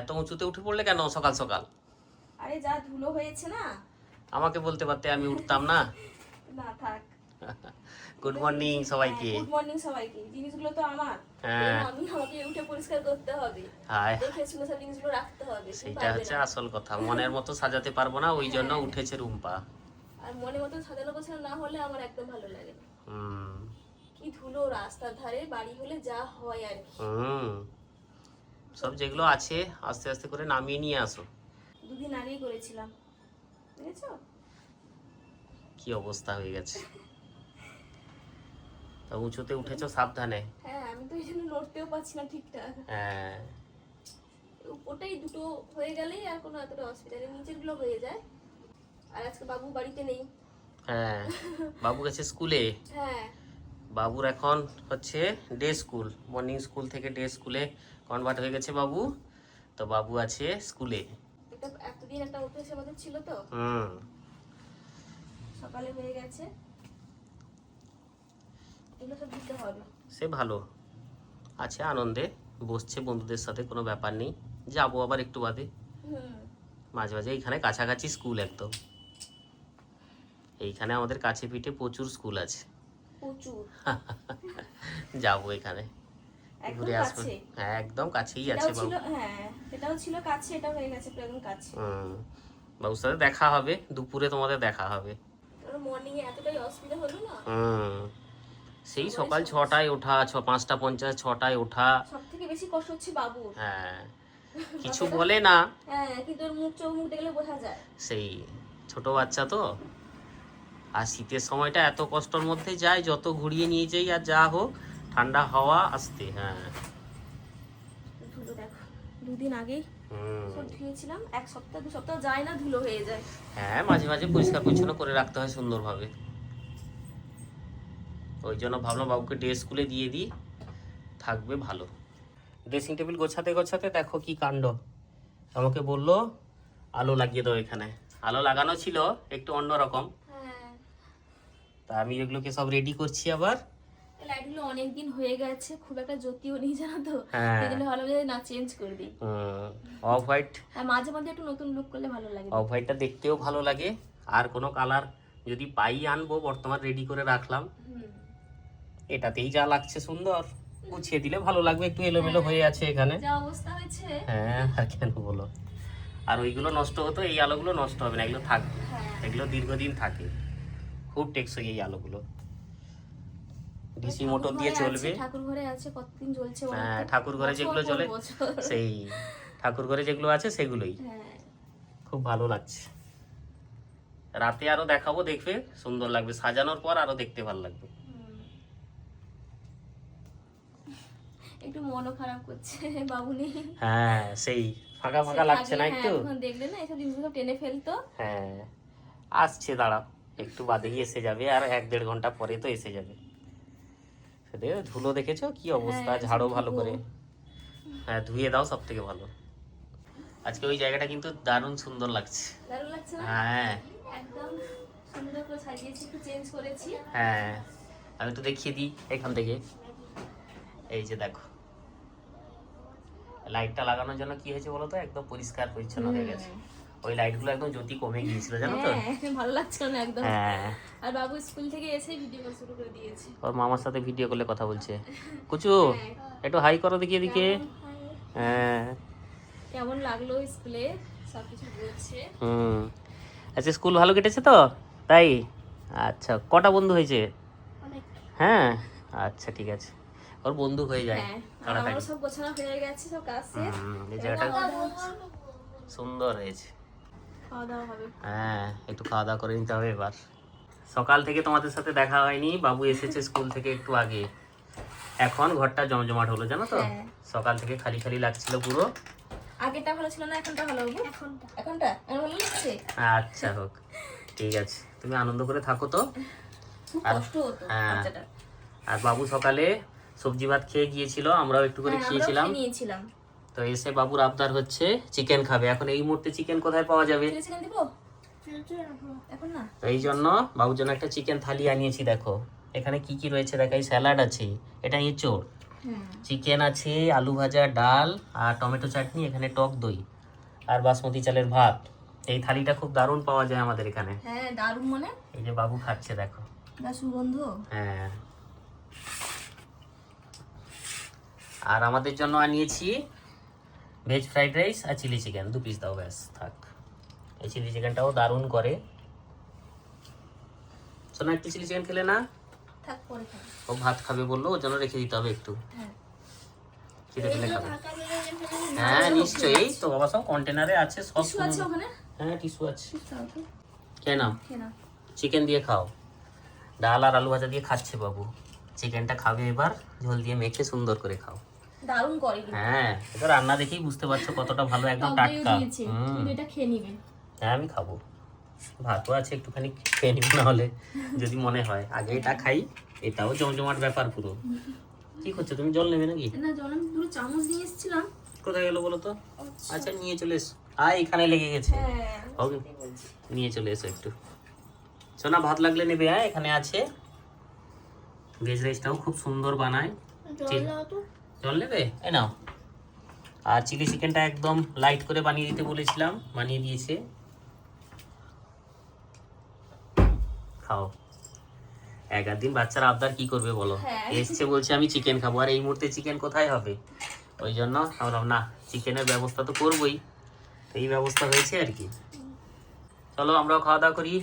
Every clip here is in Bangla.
এত উঁচুতে উঠে পড়লে কেন সকাল সকাল? আরে যা ধুলো হয়েছে না। আমাকে বলতে পারতে, আমি উঠতাম না। না থাক। গুড মর্নিং সবাইকে। গুড মর্নিং সবাইকে। জিনিসগুলো তো আমার। হ্যাঁ। আমাকে উঠে পরিষ্কার করতে হবে। হায়, দেখে শুনে সব জিনিসগুলো রাখতে হবে। তুমি সেটা পারবে হচ্ছে না। আসল কথা। মনের মতো সাজাতে পারবো না, ওই জন্য হ্যাঁ। উঠেছে রুম্পা। আর মনে মতো সাজানো গোছানো না হলে আমার একদম ভালো লাগে না। হুম কি ধুলো রাস্তার ধারে, বাড়ি হলে যা হয় আর কি। হুম সব যেগুলো আছে আস্তে আস্তে করে নামিয়ে নিয়ে আসো। দুদিন আগেই করেছিলাম, বুঝেছো? কি অবস্থা হয়ে গেছে। তা উঁচুতে উঠেছো সাবধানে। হ্যাঁ, আমি তো এই জন্য নড়তেও পারছি না ঠিকঠাক। হ্যাঁ। ওটাই দুটো হয়ে গেলেই আর কোনো এতটা অসুবিধা নেই, নিচের গুলো হয়ে যায়। আর আজকে বাবু বাড়িতে নেই। হ্যাঁ, বাবু গেছে স্কুলে। হ্যাঁ। বাবুর এখন হচ্ছে ডে স্কুল, মর্নিং স্কুল থেকে ডে স্কুলে কনভার্ট হয়ে গেছে বাবু। তো বাবু আছে স্কুলে। এটা এতদিন একটা অভ্যেস আমাদের ছিল তো, হুম সকালে হয়ে গেছে। এগুলো সব দিতে হবে। সে ভালো আছে, আনন্দে বসছে বন্ধুদের সাথে, কোনো ব্যাপার নেই। যাবো আবার একটু বাদে। হুম। মাঝে মাঝে এইখানে কাছাকাছি স্কুল একদম। এইখানে আমাদের কাছে পিঠে প্রচুর স্কুল আছে। প্রচুর। যাবো এখানে একদম ঘুরে আসবো। কাছে। হ্যাঁ, একদম কাছেই এটাও আছে ছিল, বাবু। হ্যাঁ এটাও ছিল কাছে, এটাও হয়ে গেছে পুরো একদম কাছে। বাবুর সাথে দেখা হবে দুপুরে, তোমাদের দেখা হবে। মর্নিং এ এতটাই অসুবিধা হলো না। সেই সকাল 6টায় ওঠা, 5:50 6টায় ওঠা। সব থেকে বেশি কষ্ট হচ্ছে বাবুর। হ্যাঁ, কিছু বলে না। হ্যাঁ, কিন্তু ওর চোখ মুখ দেখলে বোঝা যায়। সেই ছোট বাচ্চা তো। আর শীতের সময়টা এত কষ্টর মধ্যে যায়, যত ঘুরিয়ে নিয়ে যাই আর যা হোক, ঠান্ডা হাওয়া আসতে। হ্যাঁ। ধুলো দেখো, দুদিন আগেই হুম সব ধুয়েছিলাম, এক সপ্তাহ 2 সপ্তাহ যায় না ধুলো হয়ে যায়। হ্যাঁ, মাঝে মাঝে পরিষ্কার পরিচ্ছন্ন করে রাখতে হয় সুন্দরভাবে। ওই জন্য ভাবলাম বাবুকে ডে স্কুলে দিয়ে দিই, থাকবে ভালো। ড্রেসিং টেবিল গোছাতে গোছাতে দেখো কি কাণ্ড। আমাকে বললো আলো লাগিয়ে দাও এখানে। আলো লাগানো ছিল একটু অন্যরকম, হ্যাঁ, তা আমি এগুলোকে সব রেডি করছি আবার। এই লাইটগুলো অনেকদিন হয়ে গেছে, খুব একটা জ্যোতিও নেই জানো তো। হ্যাঁ। এই জন্য ভালো যে না চেঞ্জ করে দিই। Off white. আর মাঝে মাঝে একটু নতুন লুক করলে ভালো লাগে। অফ হোয়াইটটা দেখতেও ভালো লাগে। আর কোনো কালার যদি পাই আনবো, বর্তমান রেডি করে রাখলাম। হুম। এটাতেই যা লাগছে সুন্দর, গুছিয়ে দিলে ভালো লাগবে। একটু এলোমেলো হয়ে আছে এখানে। যা অবস্থা হয়েছে। হ্যাঁ, আর কেন বলো। আর ওইগুলো নষ্ট হতো, এই আলোগুলো নষ্ট হবে না, এগুলো থাকবে। হ্যাঁ। এগুলো দীর্ঘদিন থাকে, খুব টেকসই এই আলোগুলো। ডিসি মোটর দিয়ে চলবে। ঠাকুর ঘরে আছে, কতদিন জ্বলছে বলো তো? হ্যাঁ, ঠাকুর ঘরে যেগুলো বছর পর চলে, বছর। সেই ঠাকুর ঘরে যেগুলো আছে সেগুলোই। হ্যাঁ। খুব ভালো লাগছে। রাতে আরো দেখাবো, দেখবে সুন্দর লাগবে, সাজানোর পর আরো দেখতে ভালো লাগবে। হুম। একটু মনও খারাপ করছে বাবু নেই। হ্যাঁ, সেই ফাঁকা ফাঁকা লাগছে না একটু? এখন দেখলে না এইসব জিনিসগুলো টেনে ফেলতো। হ্যাঁ, আসছে, দাঁড়াও একটু বাদেই এসে যাবে, আর 1-1.5 ঘন্টা পরে তো এসে যাবে। সেটা ধুলো দেখেছো কি অবস্থা, হ্যাঁ, ঝাড়ো ভালো ধুবো। করে। হ্যাঁ, ধুয়ে দাও, সব থেকে ভালো। আজকে ওই জায়গাটা কিন্তু দারুণ সুন্দর লাগছে। দারুণ লাগছে না? হ্যাঁ একদম সুন্দর করে সাজিয়েছি, একটু চেঞ্জ করেছি। হ্যাঁ, আমি একটু দেখিয়ে দিই এখান থেকে। এই যে দেখো, লাইটটা লাগানোর জন্য কি হয়েছে বলো তো, একদম পরিষ্কার পরিচ্ছন্ন হয়ে গেছে। ওই লাইটগুলো একদম জ্যোতি কমে গিয়েছিল জানো তো। হ্যাঁ, ভালো লাগছে না একদম। হ্যাঁ, আর বাবু স্কুল থেকে এসে ভিডিও কল শুরু করে দিয়েছে। ওর মামার সাথে ভিডিও কলে কথা বলছে। কুচু, একটু হাই করো দেখি এদিকে। হ্যাঁ। কেমন লাগলো স্কুলে সবকিছু বলছে। আচ্ছা, স্কুল ভালো কেটেছে তো? তাই? আচ্ছা, কটা বন্ধু হয়েছে? অনেক। হ্যাঁ, আচ্ছা ঠিক আছে, ওর বন্ধু হয়ে যায় হ্যাঁ, আর তাড়াতাড়ি। আমারও সব গোছানো হয়ে গেছে, সব কাজ শেষ। এই জায়গাটা সুন্দর হয়েছে। খাওয়া দাওয়া হবে। হ্যাঁ, একটু খাওয়া দাওয়া করে নিতে হবে এবার। সকাল থেকে তোমাদের সাথে দেখা হয়নি, বাবু এসেছে স্কুল থেকে একটু আগে। এখন ঘরটা জমজমাট হলো জানো তো। হ্যাঁ। সকাল থেকে খালি খালি লাগছিল পুরো। আগেটা ভালো ছিল না, এখনটা ভালো হবে। এখনটা এখন ভালো লাগছে। আচ্ছা হোক, ঠিক আছে, তুমি আনন্দ করে থাকো তো। খুব আর কষ্ট হতো হ্যাঁ, বাচ্চাটা। আর বাবু সকালে সবজি ভাত খেয়ে গিয়েছিল, আমরাও একটু করে হ্যাঁ, আমরাও খেয়েছিলাম। খেয়ে নিয়েছিলাম। তো এসে বাবুর আবদার হচ্ছে চিকেন খাবে। এখন এই মুহূর্তে চিকেন কোথায় পাওয়া যাবে? চিলি চিকেন দিব? এখন না। তো এই জন্য বাবুর জন্য একটা চিকেন থালি আনিয়েছি। দেখো এখানে কি কি রয়েছে, দেখাই। স্যালাড আছে, এটা এঁচোড়, হ্যাঁ চিকেন আছে, আলু ভাজা, ডাল আর টমেটো চাটনি, এখানে টক দই আর বাসমতি চালের ভাত। এই থালিটা খুব দারুণ পাওয়া যায় আমাদের এখানে। হ্যাঁ দারুণ, মানে এই যে বাবু খাচ্ছে দেখো। না সুগন্ধ। হ্যাঁ, আর আমাদের জন্য আনিয়েছি ভেজ ফ্রাইড রাইস আর চিলি চিকেন, 2 পিস দাও ব্যাস থাক। এই চিলি চিকেনটাও দারুণ করে। শোনা, একটু চিলি চিকেন খেলে না? থাক পরে খাবো। ও ভাত খাবে বললো, ওর জন্য রেখে দিতে হবে একটু। হ্যাঁ খেতে খেলে খাবে। হ্যাঁ নিশ্চয়ই, এই তো বাবা সব কন্টেনারে আছে সব। টিস্যু আছে ওখানে? হ্যাঁ টিস্যু আছে, দাও তো। খেয়ে নাও। খেয়ে নাও। চিকেন দিয়ে খাও, ডাল আর আলু ভাজা দিয়ে খাচ্ছে বাবু। চিকেনটা খাবে এবার, ঝোল দিয়ে মেখে সুন্দর করে খাও। দারুণ করে কিন্তু। হ্যাঁ, এটা রান্না দেখেই বুঝতে পারছো কতটা ভালো, একদম টক দইও টাটকা। দিয়েছে, তুমি এটা খেয়ে নিবে। হ্যাঁ আমি খাবো, ভাতও আছে একটুখানি খেয়ে নিব না হলে যদি মনে হয়। আগে এটা খাই, এটাও জমজমাট ব্যাপার পুরো। কি করছো তুমি, জল নেবে নাকি? না জল আমি পুরো চামচ নিয়ে এসেছিলাম। কোথায় গেলো বলো তো? আচ্ছা নিয়ে চলে এসো। এখানে লেগে গেছে। হ্যাঁ ওকে, নিয়ে চলে এসো একটু। সোনা ভাত লাগলে নেবে, হ্যাঁ এখানে আছে। ভেজ রাইসটাও খুব সুন্দর বানায়। জল নেবে, এ নাও। আর চিলি চিকেনটা একদম লাইট করে বানিয়ে দিতে বলেছিলাম, বানিয়ে দিয়েছে। খাও। দিন বাচ্চারা আবদার কি করবে বলো? হ্যাঁ। এসছে বলছে আমি চিকেন খাবো, আর এই মুহূর্তে চিকেন কোথায় হবে? ওই জন্য ভাবলাম না, চিকেনের ব্যবস্থা তো করবোই, তো এই ব্যবস্থা হয়েছে আর কি। চলো আমরাও খাওয়া দাওয়া করি।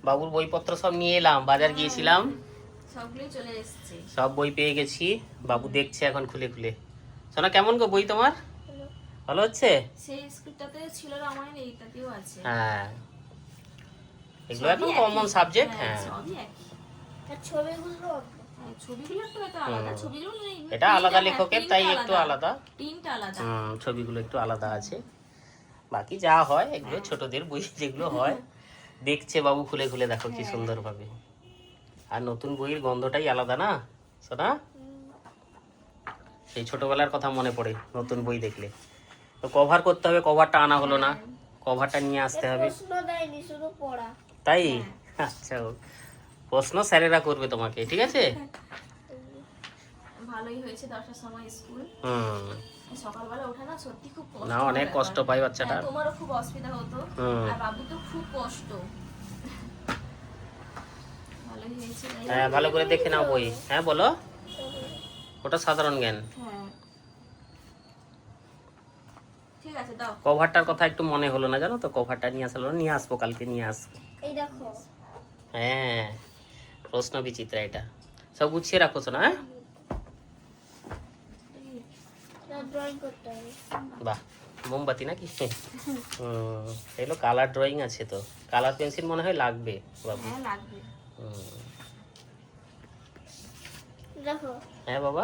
বাবুর বইপত্র সব নিয়ে এলাম, বাজার গিয়েছিলাম, সবগুলোই চলে এসেছে। সব বই পেয়ে গেছি। বাবু দেখছে এখন খুলে খুলে। শোনা কেমন গো বই তোমার? ভালো হচ্ছে? সেই স্ক্রিপ্টটাতে ছিল রামায়ণ, এইটাতেও আছে। হ্যাঁ, এগুলো সবই এখন একই। Common subject. হ্যাঁ, হ্যাঁ, সবই একই। আর ছবিগুলো একটু হয়তো আলাদা, ছবিগুলো নেই। এটা আলাদা লেখকের, তাই একটু আলাদা। প্রিন্টটা আলাদা। ছবিগুলো একটু আলাদা আছে, বাকি যা হয় এগুলো ছোটদের বই যেগুলো হয়। দেখছে বাবু খুলে খুলে, দেখো কি সুন্দর ভাবে। আর নতুন বইয়ের গন্ধটাই আলাদা না শোনা? সেই ছোটবেলার কথা মনে পড়ে নতুন বই দেখলে। তো কভার করতে হবে, কভারটা আনা হলো না, কভারটা নিয়ে আসতে হবে। তাই? আচ্ছা, প্রশ্ন স্যারেরা করবে তোমাকে, ঠিক আছে? ভালোই হয়েছে 10টার সময় স্কুল। সকালবেলা ওঠা না সত্যি খুব কষ্ট। না, অনেক কষ্ট পাই বাচ্চাটা। তোমারও খুব অসুবিধা হতো, আর বাবু তো খুব কষ্ট। ভালোই হয়েছে। হ্যাঁ, ভালো করে দেখে নাও বই। হ্যাঁ বলো, ওটা সাধারণ জ্ঞান। হ্যাঁ ঠিক আছে, দাও। কভারটার কথা একটু মনে হলো না, জানো তো, কভারটা নিয়ে আসলো না, নিয়ে আসবো কালকে, নিয়ে আসবো। এই দেখো। হ্যাঁ, প্রশ্ন বিচিত্রা, এটা সব গুছিয়ে রাখো না? হ্যাঁ, ড্রয়িং করতে হবে। বাহ, মোমবাতি নাকি? এগুলো কালার ড্রয়িং আছে, তো কালার পেন্সিল মনে হয় লাগবে বাবু। হ্যাঁ লাগবে। দেখো। হ্যাঁ বাবা,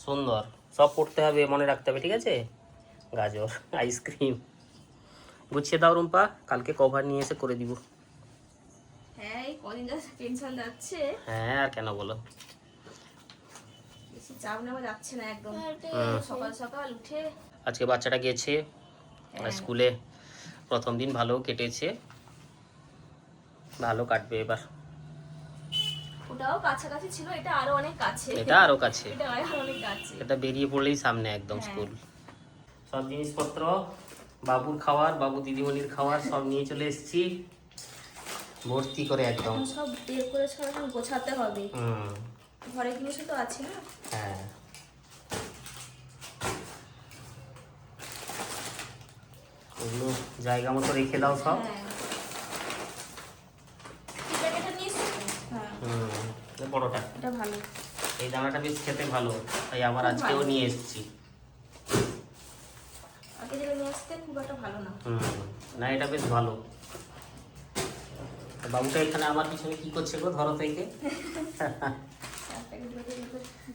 সুন্দর। সব পড়তে হবে, মনে রাখতে হবে, ঠিক আছে? গাজর, আইসক্রিম গুছিয়ে দাও রুম্পা, কালকে কভার নিয়ে এসে করে দিব। হ্যাঁ, এই কদিন যা টেনশন যাচ্ছে। হ্যাঁ, আর কেন বলো, বেশি চাপ নেওয়া যাচ্ছে না একদম। সকাল সকাল উঠে আজকে বাচ্চাটা গেছে স্কুলে, প্রথম দিন ভালো কেটেছে, ভালো কাটবে এবার। ওটাও কাছাকাছি ছিল, এটা আরো অনেক কাছে। এটা আরো কাছে, এটা আরো অনেক কাছে। এটা বেরিয়ে পড়লেই সামনে একদম স্কুল। সব জিনিসপত্র, বাবুর খাবার, বাবু দিদিমণির খাবার সব নিয়ে চলে এসেছি, ভর্তি করে একদম। সব বের করে সব গোছাতে হবে। হুম, ঘরে জিনিস তো আছে না। হ্যাঁ, ওগুলো জায়গা মতো রেখে দাও সব। বড়টা, এটা ভালো, এই দানাটা বেশ খেতে ভালো, তাই আবার আজকেও নিয়ে এসেছি। আগে যেটা নিয়ে আসতে খুব একটা ভালো না। না, এটা বেশ ভালো। বাবুটা এখানে আমার পিছনে কি করছে গো, ধরো থেকে।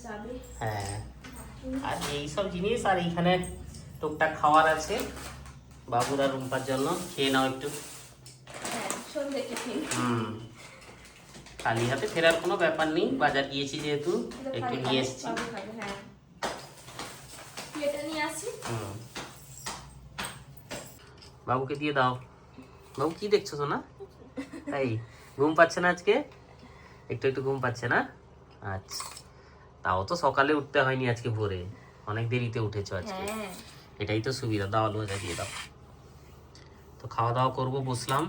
যাবে। হ্যাঁ, আর এইসব জিনিস, আর এইখানে টুকটাক খাওয়ার আছে বাবুর আর রুম্পার জন্য, খেয়ে নাও একটু। হ্যাঁ, সন্ধ্যে টিফিন। খালি হাতে ফেরার কোনো ব্যাপার নেই, বাজার গিয়েছি যেহেতু একটু নিয়ে এসেছি। হ্যাঁ, প্লেটে নিয়ে আসি। বাবুকে দিয়ে দাও। বাবু কি দেখছো সোনা? তাই ঘুম পাচ্ছে না আজকে? একটু একটু ঘুম পাচ্ছে না? আচ্ছা। তাও তো সকালে উঠতে হয়নি আজকে ভোরে, অনেক দেরিতে উঠেছো আজকে। হ্যাঁ এটাই তো সুবিধা। দাও আলু ভাজা দিয়ে দাও। তো খাওয়া দাওয়া করবো, বসলাম।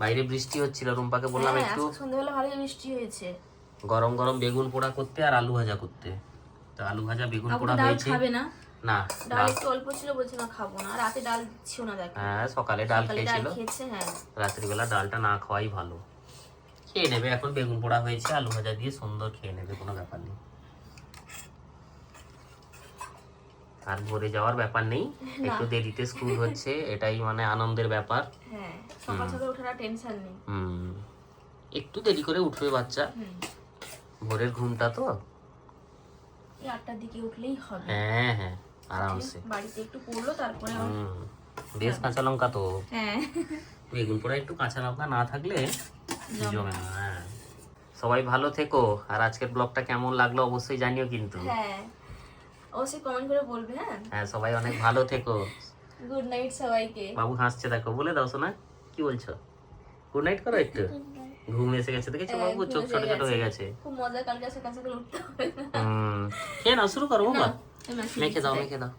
বাইরে বৃষ্টি হচ্ছিল, রুম্পাকে বললাম হ্যাঁ, একটু আজকে সন্ধ্যাবেলা ভালোই বৃষ্টি হয়েছে। গরম গরম বেগুন পোড়া করতে আর আলু ভাজা করতে। তো আলু ভাজা বেগুন আপু পোড়া ডাল হয়েছে। খাবে না, না ডাল একটু অল্প ছিল, বলছে না খাবো না। রাতে ডাল ছিল না, দেখো হ্যাঁ সকালে ডাল সকালে ডাল খেয়েছিল, খেয়েছে। হ্যাঁ রাত্রিবেলা ডালটা না খাওয়াই ভালো। খেয়ে নেবে, এখন বেগুন পোড়া হয়েছে, আলু ভাজা দিয়ে সুন্দর খেয়ে নেবে, কোনো ব্যাপার নেই। আর ভোরে যাওয়ার ব্যাপার নেই, একটু দেরিতে স্কুল হচ্ছে, এটাই মানে আনন্দের ব্যাপার। হ্যাঁ, সকাল সকাল ওঠার টেনশন নেই। একটু দেরি করে উঠবে বাচ্চা, ভোরের ঘুমটা তো। এই 8টার দিকে উঠলেই হবে। হ্যাঁ হ্যাঁ আরামসে। বাড়িতে একটু পড়লো, তারপরে বেশ কাঁচা লঙ্কা তো, হ্যাঁ বেগুন পোড়া একটু কাঁচা লঙ্কা না থাকলে জমে না। হ্যাঁ, সবাই ভালো থেকো। আর আজকের ব্লগটা কেমন লাগলো অবশ্যই জানিও কিন্তু। হ্যাঁ অবশ্যই কমেন্ট করে বলবে। হ্যাঁ হ্যাঁ সবাই অনেক ভালো থেকো। গুড নাইট সবাইকে। বাবু হাসছে দেখো, বলে দাও শোনা, কি বলছো? গুড নাইট করো একটু। ঘুম এসে গেছে দেখেছো বাবু, চোখ ছোট ছোট হয়ে গেছে। খুব মজা, কালকে সকাল সকাল উঠতে হবে না। খেয়ে নাও, শুরু করো বাবা। না, মেখে দাও মেখে দাও।